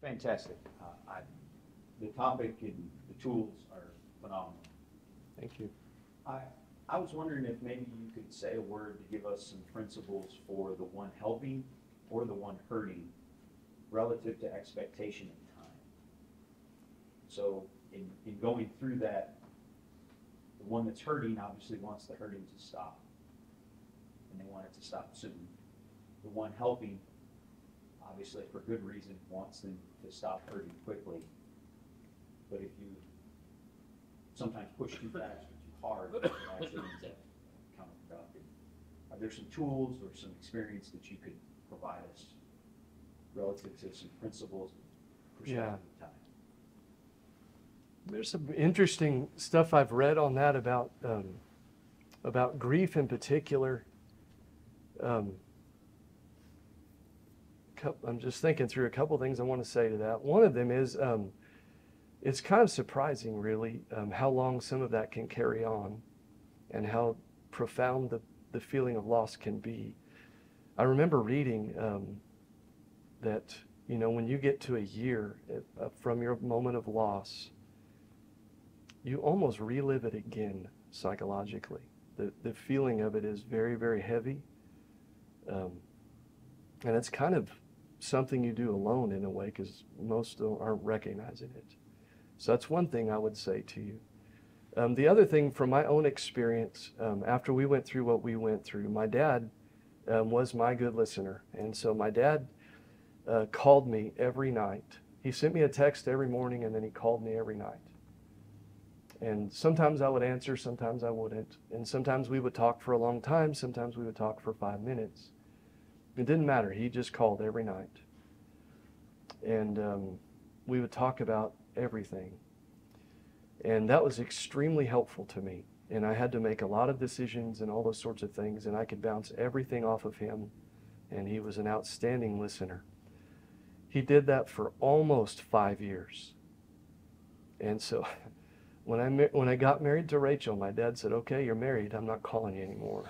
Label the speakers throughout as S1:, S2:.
S1: Fantastic. The topic and the tools are phenomenal.
S2: Thank you.
S1: I was wondering if maybe you could say a word to give us some principles for the one helping or the one hurting relative to expectation and time. So in going through that, the one that's hurting obviously wants the hurting to stop, and they want it to stop soon. The one helping, obviously for good reason, wants them to stop hurting quickly. But if you sometimes push too fast or too hard, it actually ends up counterproductive. Are there some tools or some experience that you could provide us relative to some principles of perspective of time?
S2: There's some interesting stuff I've read on that about grief in particular. I'm just thinking through a couple things I want to say to that. One of them is it's kind of surprising, really, how long some of that can carry on and how profound the feeling of loss can be. I remember reading that, when you get to a year from your moment of loss, you almost relive it again psychologically. The feeling of it is very, very heavy. And it's kind of something you do alone in a way because most aren't recognizing it. So that's one thing I would say to you. The other thing from my own experience, after we went through what we went through, my dad was my good listener. And so my dad called me every night. He sent me a text every morning and then he called me every night. And sometimes I would answer, sometimes I wouldn't. And sometimes we would talk for a long time, sometimes we would talk for 5 minutes. It didn't matter. He just called every night. And we would talk about everything. And that was extremely helpful to me. And I had to make a lot of decisions and all those sorts of things, and I could bounce everything off of him. And he was an outstanding listener. He did that for almost 5 years. And so when I got married to Rachel, my dad said, "Okay, you're married. I'm not calling you anymore."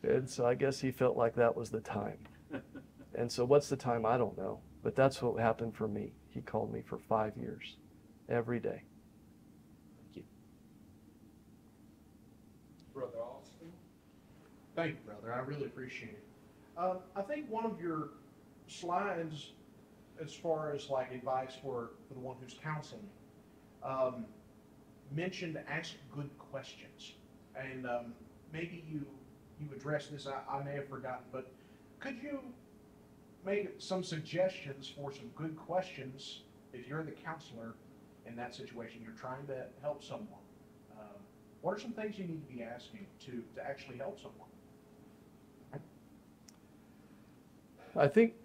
S2: And so I guess he felt like that was the time. And so what's the time? I don't know. But that's what happened for me. He called me for 5 years, every day.
S1: Thank you.
S3: Brother Austin? Thank you, brother. I really appreciate it. I think one of your slides, as far as like advice for the one who's counseling, mentioned ask good questions. And maybe you addressed this, I may have forgotten, but could you make some suggestions for some good questions if you're the counselor in that situation, you're trying to help someone? What are some things you need to be asking to actually help someone?
S2: I think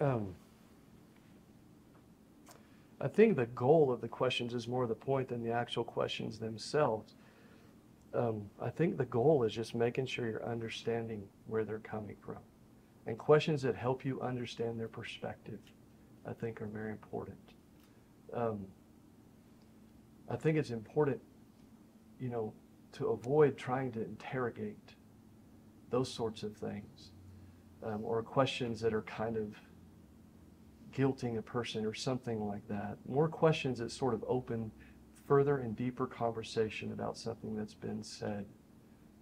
S2: the goal of the questions is more the point than the actual questions themselves. I think the goal is just making sure you're understanding where they're coming from. And questions that help you understand their perspective, I think, are very important. I think it's important, to avoid trying to interrogate those sorts of things, or questions that are kind of guilting a person or something like that. More questions that sort of open further and deeper conversation about something that's been said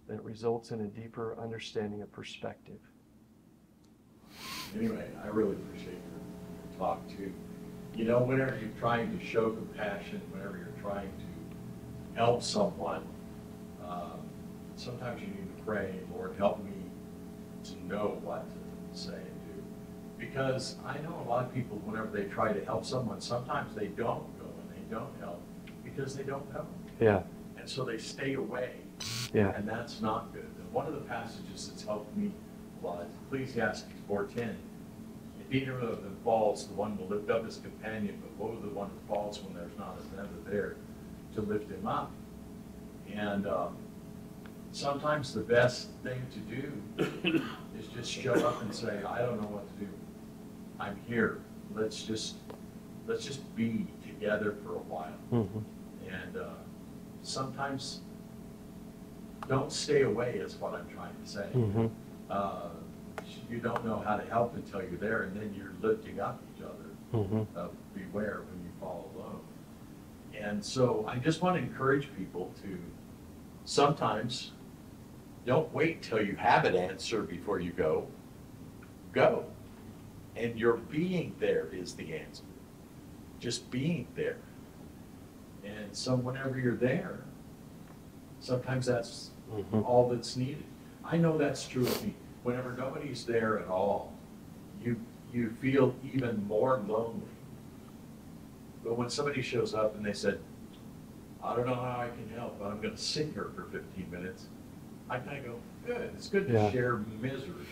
S2: that results in a deeper understanding of perspective.
S4: Anyway, I really appreciate your talk too. Whenever you're trying to show compassion, whenever you're trying to help someone, sometimes you need to pray, Lord, help me to know what to say and do. Because I know a lot of people, whenever they try to help someone, sometimes they don't go and they don't help because they don't know.
S2: Yeah.
S4: And so they stay away.
S2: Yeah.
S4: And that's not good. And one of the passages that's helped me was Ecclesiastes 4:10. If either of them falls, the one will lift up his companion, but woe to the one who falls when there's not another there to lift him up. And sometimes the best thing to do is just show up and say, I don't know what to do. I'm here. Let's just be together for a while.
S2: Mm-hmm.
S4: And sometimes don't stay away is what I'm trying to say.
S2: Mm-hmm.
S4: you don't know how to help until you're there, and then you're lifting up each other. Beware when you fall alone. And so I just want to encourage people to sometimes don't wait till you have an answer before you go. Go. And your being there is the answer. Just being there. And so whenever you're there, sometimes that's all that's needed. I know that's true of me. Whenever nobody's there at all, you feel even more lonely. But when somebody shows up and they said, I don't know how I can help, but I'm going to sit here for 15 minutes, I kind of go, good. It's good to share misery.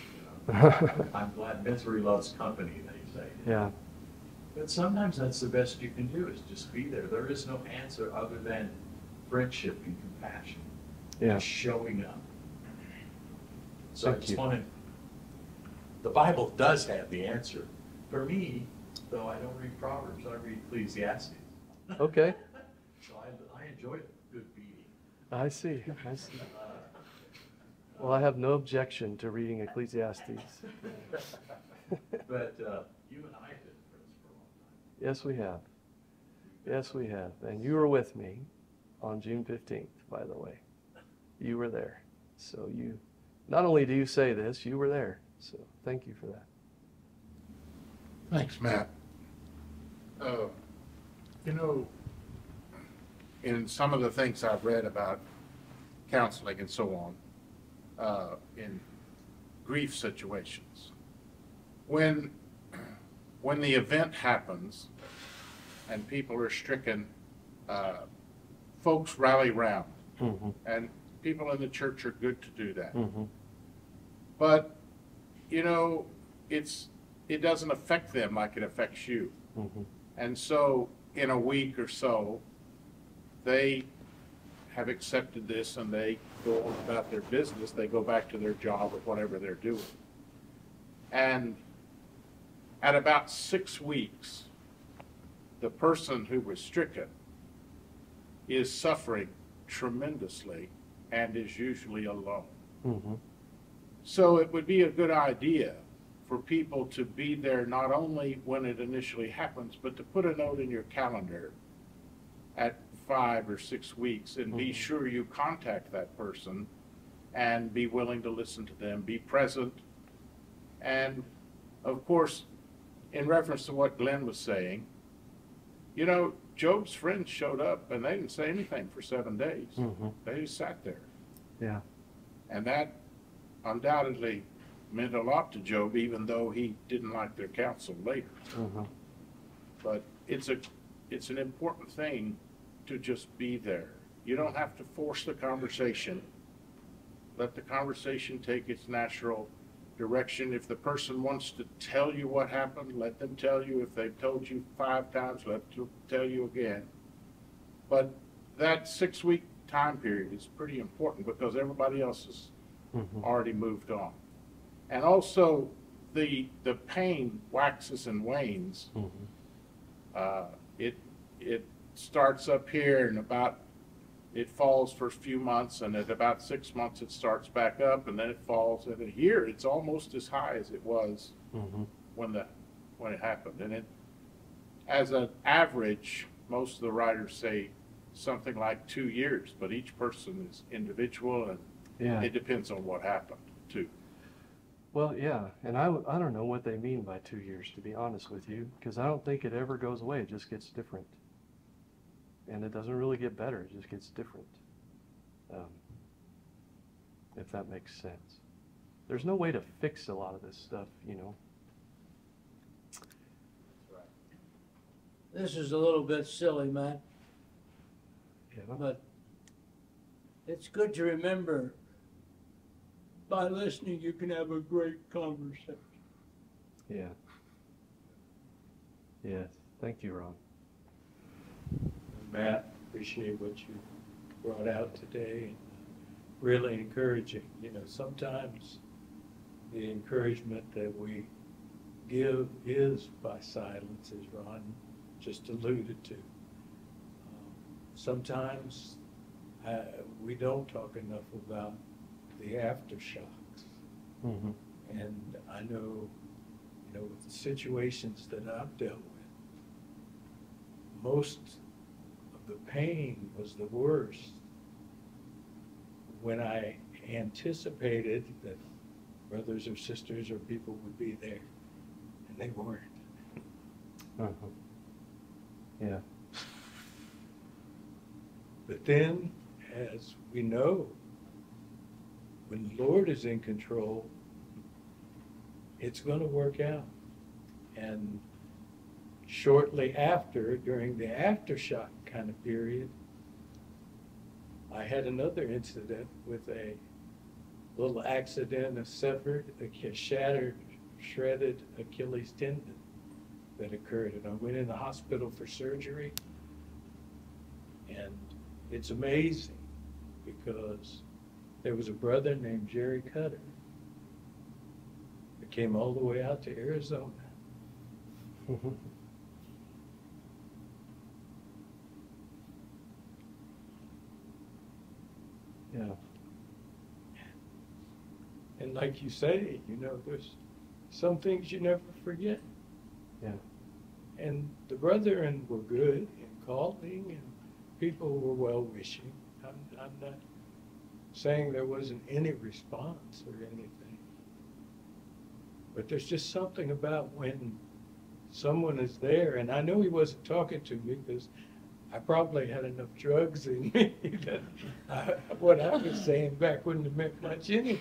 S4: You know? I'm glad misery loves company, they say.
S2: Yeah.
S4: But sometimes that's the best you can do, is just be there. There is no answer other than friendship and compassion.
S2: Yeah.
S4: Just showing up. So
S2: Thank
S4: I just
S2: you.
S4: want to, the Bible does have the answer. For me, though, I don't read Proverbs, I read Ecclesiastes.
S2: Okay.
S4: So I enjoy a good beating.
S2: I see. Well, I have no objection to reading Ecclesiastes.
S4: But you and I have been friends for a long time.
S2: Yes, we have. Yes, we have. And you were with me on June 15th, by the way. You were there. So you, not only do you say this, you were there. So thank you for that.
S5: Thanks, Matt. You know, in some of the things I've read about counseling and so on, in grief situations, when the event happens and people are stricken, folks rally round, and people in the church are good to do that. But, you know, it doesn't affect them like it affects you. And so in a week or so, they have accepted this and they go on about their business. They go back to their job or whatever they're doing. And at about 6 weeks, the person who was stricken is suffering tremendously and is usually alone. So it would be a good idea for people to be there not only when it initially happens, but to put a note in your calendar at 5 or 6 weeks and be sure you contact that person and be willing to listen to them, be present. And of course, in reference to what Glenn was saying, you know, Job's friends showed up and they didn't say anything for 7 days. They just sat there.
S2: Yeah.
S5: And that undoubtedly meant a lot to Job, even though he didn't like their counsel later. But it's an important thing to just be there. You don't have to force the conversation. Let the conversation take its natural direction. If the person wants to tell you what happened, let them tell you. If they've told you 5 times, let them tell you again. But that 6-week time period is pretty important because everybody else has already moved on. And also, the pain waxes and wanes. It starts up here and it falls for a few months, and at about 6 months it starts back up, and then it falls. And a year, it's almost as high as it was when it happened. And as an average, most of the writers say something like 2 years, but each person is individual, and it depends on what happened too.
S2: Well, yeah, and I don't know what they mean by 2 years, to be honest with you, because I don't think it ever goes away. It just gets different. And it doesn't really get better. It just gets different, if that makes sense. There's no way to fix a lot of this stuff, you know.
S6: This is a little bit silly, Matt,
S2: Yeah.
S6: but it's good to remember by listening you can have a great conversation.
S2: Yeah. Yes. Thank you, Ron.
S7: Matt, appreciate what you brought out today, and really encouraging. You know, sometimes the encouragement that we give is by silence, as Ron just alluded to. Sometimes we don't talk enough about the aftershocks. And I know, with the situations that I've dealt with, most of the pain was the worst when I anticipated that brothers or sisters or people would be there, and they weren't.
S2: Uh-huh. Yeah.
S7: But then, as we know, when the Lord is in control, it's going to work out. And shortly after, during the aftershock kind of period, I had another incident with a little accident, a shattered, shredded Achilles tendon that occurred. And I went in the hospital for surgery. And it's amazing because there was a brother named Jerry Cutter that came all the way out to Arizona.
S2: Yeah.
S7: And like you say, there's some things you never forget.
S2: Yeah.
S7: And the brethren were good in calling, and people were well-wishing. I'm not saying there wasn't any response or anything. But there's just something about when someone is there, and I know he wasn't talking to me because I probably had enough drugs in me that what I was saying back wouldn't have meant much anyway.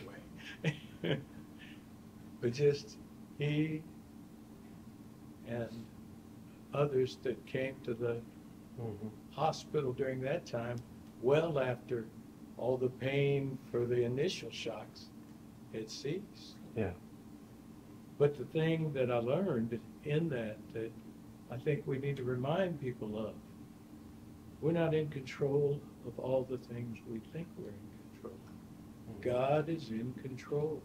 S7: But just he and others that came to the hospital during that time, well after all the pain for the initial shocks had ceased.
S2: Yeah.
S7: But the thing that I learned in that I think we need to remind people of, we're not in control of all the things we think we're in control. God is in control.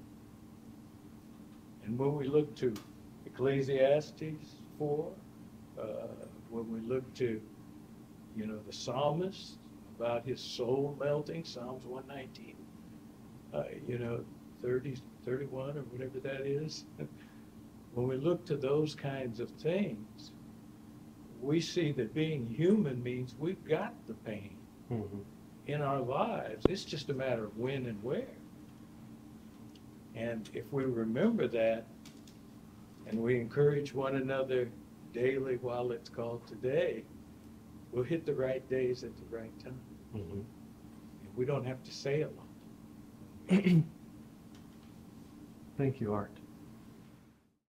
S7: And when we look to Ecclesiastes 4, when we look to, the psalmist about his soul melting, Psalms 119, 30, 31 or whatever that is, when we look to those kinds of things, we see that being human means we've got the pain in our lives. It's just a matter of when and where. And if we remember that, and we encourage one another daily while it's called today, we'll hit the right days at the right time. And we don't have to say a lot.
S2: Thank you, Art.